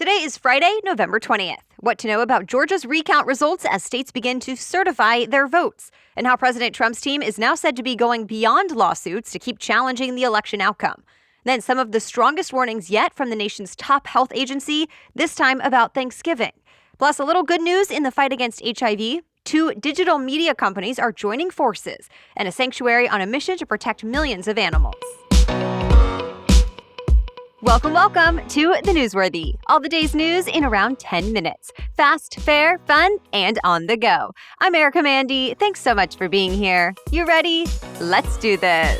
Today is Friday, November 20th. What to know about Georgia's recount results as states begin to certify their votes, and how President Trump's team is now said to be going beyond lawsuits to keep challenging the election outcome. Then some of the strongest warnings yet from the nation's top health agency, this time about Thanksgiving. Plus, a little good news in the fight against HIV. 2 digital media companies are joining forces, and a sanctuary on a mission to protect millions of animals. Welcome to The Newsworthy. All the day's news in around 10 minutes. Fast, fair, fun, and on the go. I'm Erica Mandy. Thanks so much for being here. You ready? Let's do this.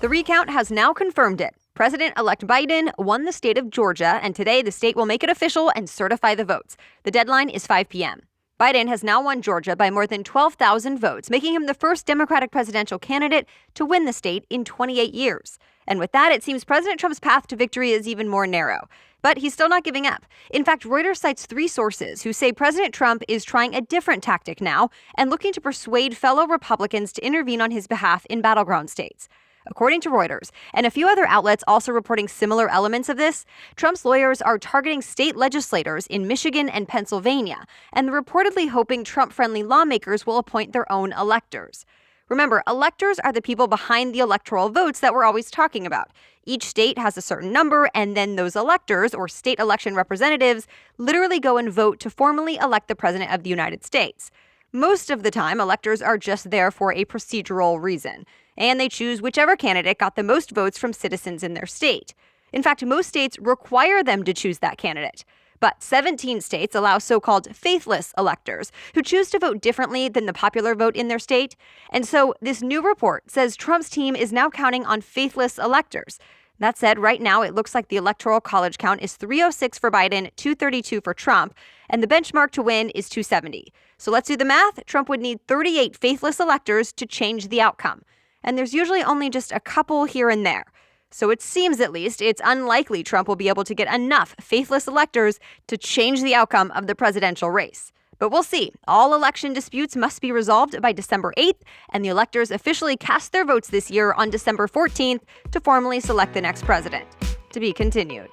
The recount has now confirmed it. President-elect Biden won the state of Georgia, and today the state will make it official and certify the votes. The deadline is 5 p.m. Biden has now won Georgia by more than 12,000 votes, making him the first Democratic presidential candidate to win the state in 28 years. And with that, it seems President Trump's path to victory is even more narrow. But he's still not giving up. In fact, Reuters cites 3 sources who say President Trump is trying a different tactic now and looking to persuade fellow Republicans to intervene on his behalf in battleground states. According to Reuters, and a few other outlets also reporting similar elements of this, Trump's lawyers are targeting state legislators in Michigan and Pennsylvania, and they're reportedly hoping Trump-friendly lawmakers will appoint their own electors. Remember, electors are the people behind the electoral votes that we're always talking about. Each state has a certain number, and then those electors, or state election representatives, literally go and vote to formally elect the President of the United States. Most of the time, electors are just there for a procedural reason, and they choose whichever candidate got the most votes from citizens in their state. In fact, most states require them to choose that candidate. But 17 states allow so-called faithless electors who choose to vote differently than the popular vote in their state. And so this new report says Trump's team is now counting on faithless electors. That said, right now it looks like the Electoral College count is 306 for Biden, 232 for Trump, and the benchmark to win is 270. So let's do the math. Trump would need 38 faithless electors to change the outcome. And there's usually only just a couple here and there. So it seems, at least, it's unlikely Trump will be able to get enough faithless electors to change the outcome of the presidential race. But we'll see. All election disputes must be resolved by December 8th, and the electors officially cast their votes this year on December 14th to formally select the next president. To be continued.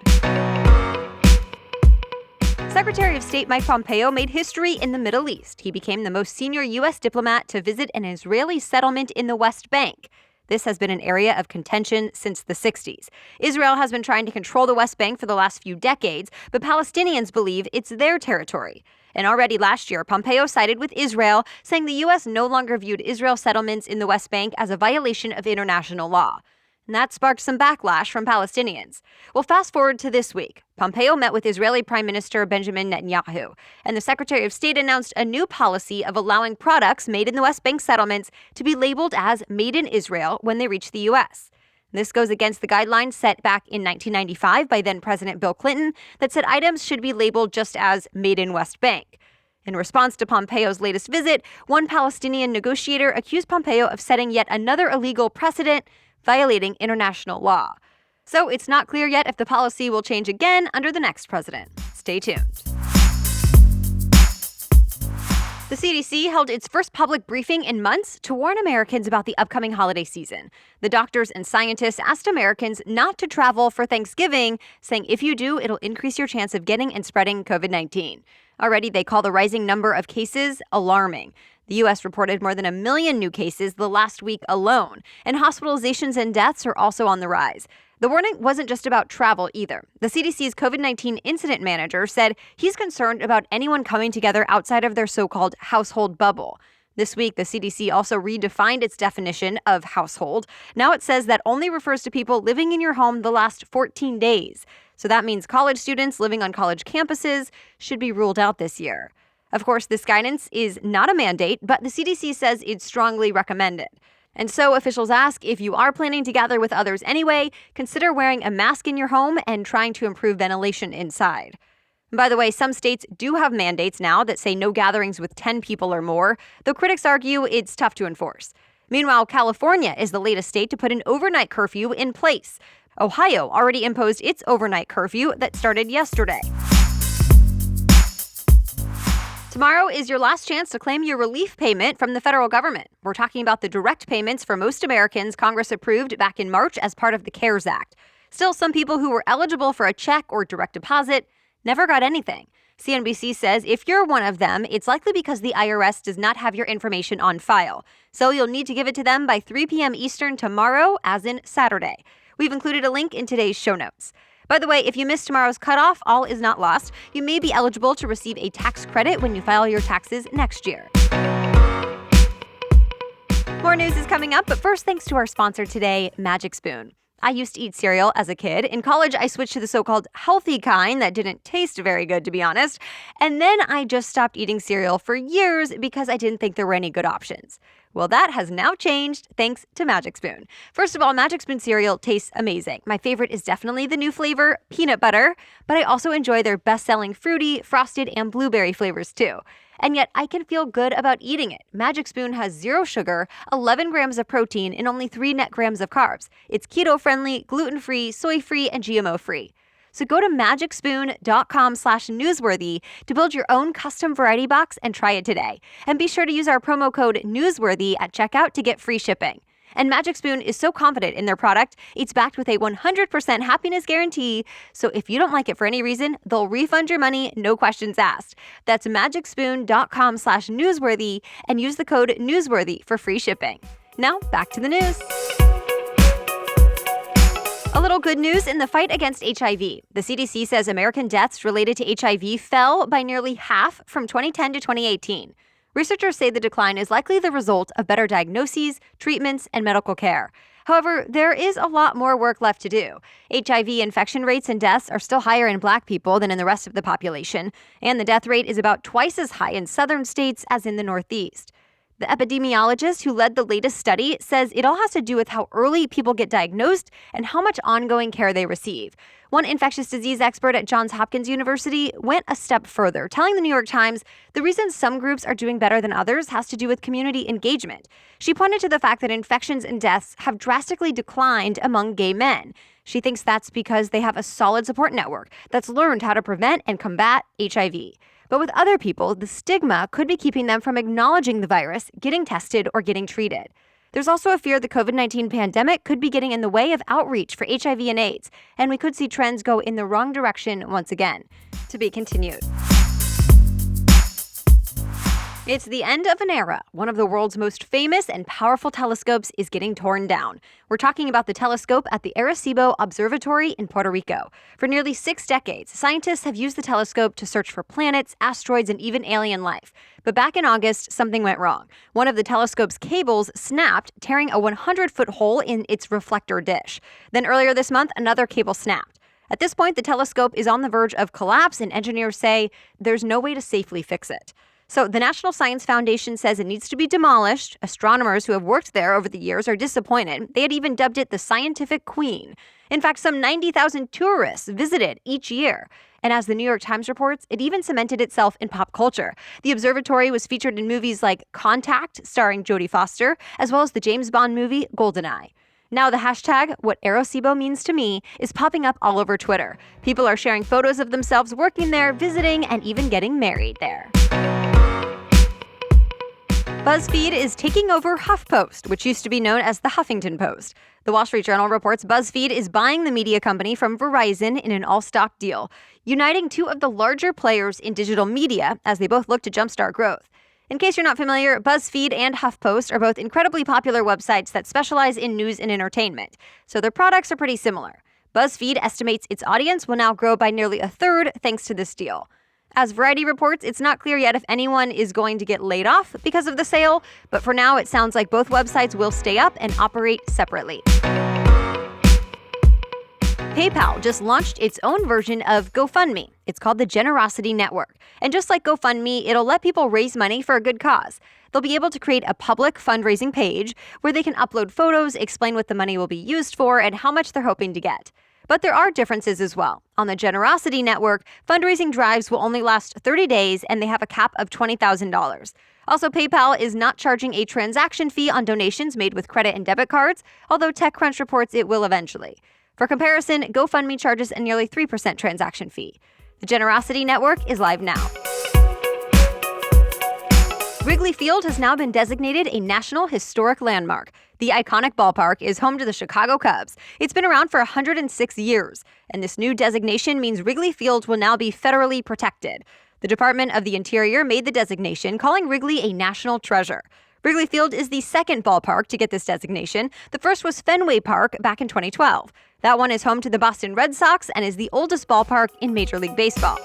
Secretary of State Mike Pompeo made history in the Middle East. He became the most senior U.S. diplomat to visit an Israeli settlement in the West Bank. This has been an area of contention since the 60s. Israel has been trying to control the West Bank for the last few decades, but Palestinians believe it's their territory. And already last year, Pompeo sided with Israel, saying the U.S. no longer viewed Israel settlements in the West Bank as a violation of international law. And that sparked some backlash from Palestinians. Well, fast forward to this week. Pompeo met with Israeli Prime Minister Benjamin Netanyahu, and the Secretary of State announced a new policy of allowing products made in the West Bank settlements to be labeled as Made in Israel when they reach the U.S. This goes against the guidelines set back in 1995 by then-President Bill Clinton that said items should be labeled just as Made in West Bank. In response to Pompeo's latest visit, one Palestinian negotiator accused Pompeo of setting yet another illegal precedent, violating international law. So it's not clear yet if the policy will change again under the next president. Stay tuned. The CDC held its first public briefing in months to warn Americans about the upcoming holiday season. The doctors and scientists asked Americans not to travel for Thanksgiving, saying if you do, it'll increase your chance of getting and spreading COVID-19. Already, they call the rising number of cases alarming. The U.S. reported more than 1 million new cases the last week alone, and hospitalizations and deaths are also on the rise. The warning wasn't just about travel either. The CDC's COVID-19 incident manager said he's concerned about anyone coming together outside of their so-called household bubble. This week, the CDC also redefined its definition of household. Now it says that only refers to people living in your home the last 14 days. So that means college students living on college campuses should be ruled out this year. Of course, this guidance is not a mandate, but the CDC says it's strongly recommended. And so officials ask if you are planning to gather with others anyway, consider wearing a mask in your home and trying to improve ventilation inside. And by the way, some states do have mandates now that say no gatherings with 10 people or more, though critics argue it's tough to enforce. Meanwhile, California is the latest state to put an overnight curfew in place. Ohio already imposed its overnight curfew that started yesterday. Tomorrow is your last chance to claim your relief payment from the federal government. We're talking about the direct payments for most Americans Congress approved back in March as part of the CARES Act. Still, some people who were eligible for a check or direct deposit never got anything. CNBC says if you're one of them, it's likely because the IRS does not have your information on file. So you'll need to give it to them by 3 p.m. Eastern tomorrow, as in Saturday. We've included a link in today's show notes. By the way, if you missed tomorrow's cutoff, all is not lost. You may be eligible to receive a tax credit when you file your taxes next year. More news is coming up, but first, thanks to our sponsor today, Magic Spoon. I used to eat cereal as a kid. In college, I switched to the so-called healthy kind that didn't taste very good, to be honest. And then I just stopped eating cereal for years because I didn't think there were any good options. Well, that has now changed thanks to Magic Spoon. First of all, Magic Spoon cereal tastes amazing. My favorite is definitely the new flavor, peanut butter, but I also enjoy their best-selling fruity, frosted, and blueberry flavors too. And yet, I can feel good about eating it. Magic Spoon has 0 sugar, 11 grams of protein, and only 3 net grams of carbs. It's keto-friendly, gluten-free, soy-free, and GMO-free. So go to magicspoon.com/newsworthy to build your own custom variety box and try it today. And be sure to use our promo code newsworthy at checkout to get free shipping. And Magic Spoon is so confident in their product, it's backed with a 100% happiness guarantee. So if you don't like it for any reason, they'll refund your money, no questions asked. That's magicspoon.com/newsworthy and use the code newsworthy for free shipping. Now back to the news. A little good news in the fight against HIV. The CDC says American deaths related to HIV fell by nearly half from 2010 to 2018. Researchers say the decline is likely the result of better diagnoses, treatments, and medical care. However, there is a lot more work left to do. HIV infection rates and deaths are still higher in Black people than in the rest of the population, and the death rate is about twice as high in southern states as in the Northeast. The epidemiologist who led the latest study says it all has to do with how early people get diagnosed and how much ongoing care they receive. One infectious disease expert at Johns Hopkins University went a step further, telling the New York Times the reason some groups are doing better than others has to do with community engagement. She pointed to the fact that infections and deaths have drastically declined among gay men. She thinks that's because they have a solid support network that's learned how to prevent and combat HIV. But with other people, the stigma could be keeping them from acknowledging the virus, getting tested, or getting treated. There's also a fear the COVID-19 pandemic could be getting in the way of outreach for HIV and AIDS, and we could see trends go in the wrong direction once again. To be continued. It's the end of an era. One of the world's most famous and powerful telescopes is getting torn down. We're talking about the telescope at the Arecibo Observatory in Puerto Rico. For nearly 6 decades, scientists have used the telescope to search for planets, asteroids, and even alien life. But back in August, something went wrong. One of the telescope's cables snapped, tearing a 100-foot hole in its reflector dish. Then earlier this month, another cable snapped. At this point, the telescope is on the verge of collapse, and engineers say there's no way to safely fix it. So the National Science Foundation says it needs to be demolished. Astronomers who have worked there over the years are disappointed. They had even dubbed it the Scientific Queen. In fact, some 90,000 tourists visit it each year. And as the New York Times reports, it even cemented itself in pop culture. The observatory was featured in movies like Contact, starring Jodie Foster, as well as the James Bond movie GoldenEye. Now the hashtag, what Arecibo means to me, is popping up all over Twitter. People are sharing photos of themselves working there, visiting, and even getting married there. Buzzfeed is taking over HuffPost, which used to be known as the Huffington Post. The Wall Street Journal reports Buzzfeed is buying the media company from Verizon in an all-stock deal, uniting 2 of the larger players in digital media as they both look to jumpstart growth. In case you're not familiar, BuzzFeed and HuffPost are both incredibly popular websites that specialize in news and entertainment, so their products are pretty similar. BuzzFeed estimates its audience will now grow by nearly a third thanks to this deal. As Variety reports, it's not clear yet if anyone is going to get laid off because of the sale, but for now it sounds like both websites will stay up and operate separately. PayPal just launched its own version of GoFundMe. It's called the Generosity Network. And just like GoFundMe, it'll let people raise money for a good cause. They'll be able to create a public fundraising page where they can upload photos, explain what the money will be used for, and how much they're hoping to get. But there are differences as well. On the Generosity Network, fundraising drives will only last 30 days and they have a cap of $20,000. Also, PayPal is not charging a transaction fee on donations made with credit and debit cards, although TechCrunch reports it will eventually. For comparison, GoFundMe charges a nearly 3% transaction fee. The Generosity Network is live now. Wrigley Field has now been designated a National Historic Landmark. The iconic ballpark is home to the Chicago Cubs. It's been around for 106 years, and this new designation means Wrigley Field will now be federally protected. The Department of the Interior made the designation, calling Wrigley a national treasure. Wrigley Field is the second ballpark to get this designation. The first was Fenway Park back in 2012. That one is home to the Boston Red Sox and is the oldest ballpark in Major League Baseball.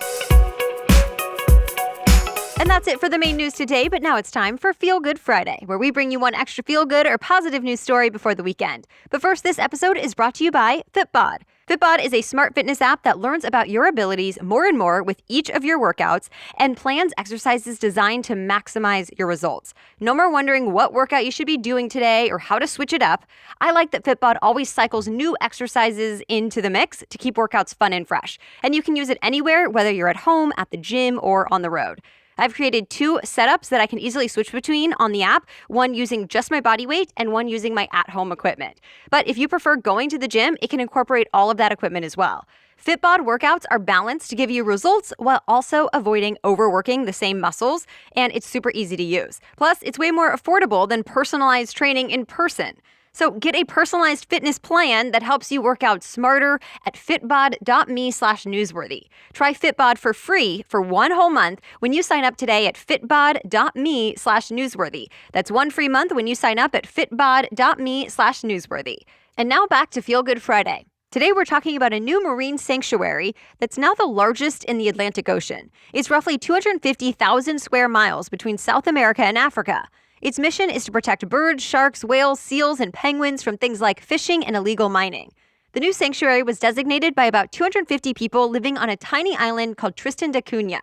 And that's it for the main news today, but now it's time for Feel Good Friday, where we bring you one extra feel-good or positive news story before the weekend. But first, this episode is brought to you by Fitbod. Fitbod is a smart fitness app that learns about your abilities more and more with each of your workouts and plans exercises designed to maximize your results. No more wondering what workout you should be doing today or how to switch it up. I like that Fitbod always cycles new exercises into the mix to keep workouts fun and fresh. And you can use it anywhere, whether you're at home, at the gym, or on the road. I've created 2 setups that I can easily switch between on the app, one using just my body weight and one using my at-home equipment. But if you prefer going to the gym, it can incorporate all of that equipment as well. Fitbod workouts are balanced to give you results while also avoiding overworking the same muscles, and it's super easy to use. Plus, it's way more affordable than personalized training in person. So get a personalized fitness plan that helps you work out smarter at fitbod.me/newsworthy. Try Fitbod for free for 1 whole month when you sign up today at fitbod.me/newsworthy. That's 1 free month when you sign up at fitbod.me/newsworthy. And now back to Feel Good Friday. Today we're talking about a new marine sanctuary that's now the largest in the Atlantic Ocean. It's roughly 250,000 square miles between South America and Africa. Its mission is to protect birds, sharks, whales, seals, and penguins from things like fishing and illegal mining. The new sanctuary was designated by about 250 people living on a tiny island called Tristan da Cunha.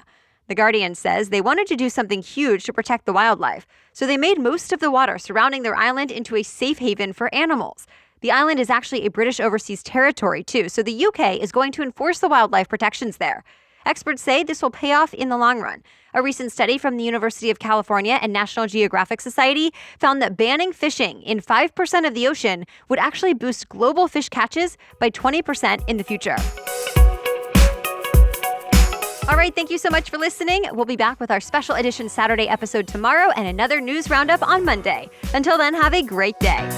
The Guardian says they wanted to do something huge to protect the wildlife, so they made most of the water surrounding their island into a safe haven for animals. The island is actually a British overseas territory, too, so the UK is going to enforce the wildlife protections there. Experts say this will pay off in the long run. A recent study from the University of California and National Geographic Society found that banning fishing in 5% of the ocean would actually boost global fish catches by 20% in the future. All right, thank you so much for listening. We'll be back with our special edition Saturday episode tomorrow and another news roundup on Monday. Until then, have a great day.